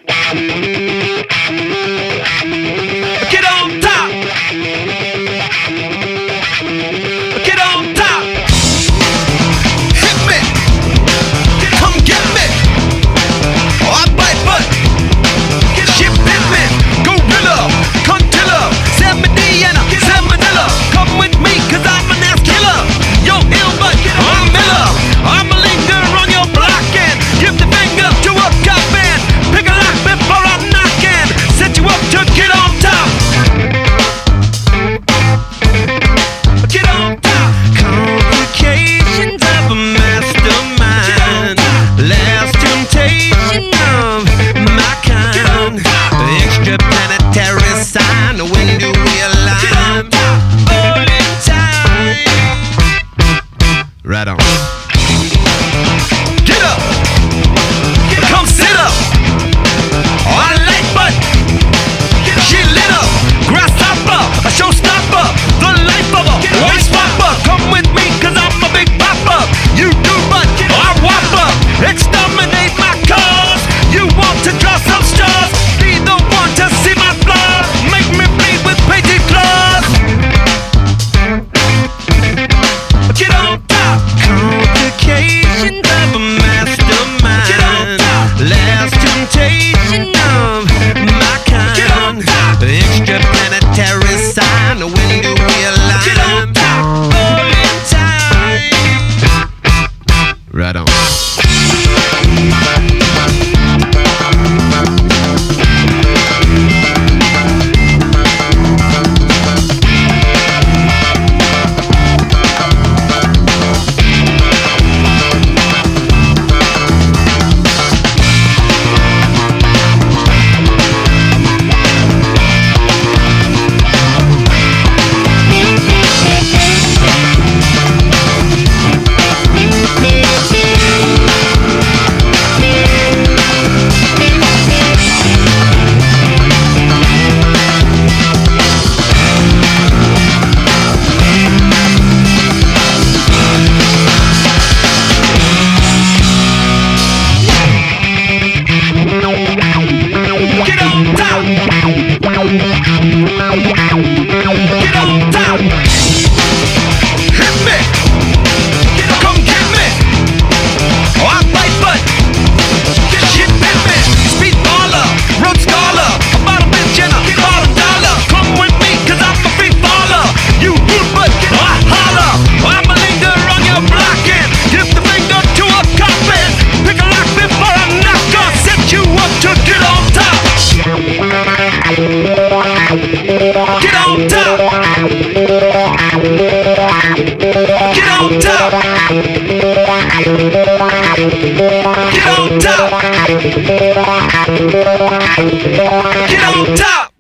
Get on top. Get on top. Hit me. Come get me. Oh, I bite butt. Shit bit me. Gorilla. Contilla. Sam Medina. Sam Manila. Come with me, cause I'm an ass killer. Yo, ill butt. I'm Miller. I'm a linger on your block and give the finger to a cop man. Pick a lock before I'm knocking. Set you up to get on top. Get on top. Complications of a mastermind. Last temptation of my kind. Extraplanetary sign. When do we align? All in time. Right on. Get up. Come sit up. Oh, I like butt. She lit up. Grasshopper. A showstopper. The life of a waste popper. Come with me, cause I'm a big popper. You do butt. I whopper. Exterminate my cause. You want to draw some stars. Be the one to see my flaws. Make me bleed with painted claws. Get on top. Complications of a mastermind. Get on top. Last temptation of my kind. Extraplanetary sign. When do we align? Get on top. All in time. Right on. Get on top. Get on top. Hit me. Come get me. Oh, I bite butt. Shit bit me. Speed baller. Road scholar. About a bitch and a bottom dollar. Come with me, cause I'm a free baller. You rude butt. Oh, I holler. I'm a linger on your block and give the finger to a cop and pick a lock before I knock her. Set you up to get on top. Get on top. Get on top. Get on top. Get on top.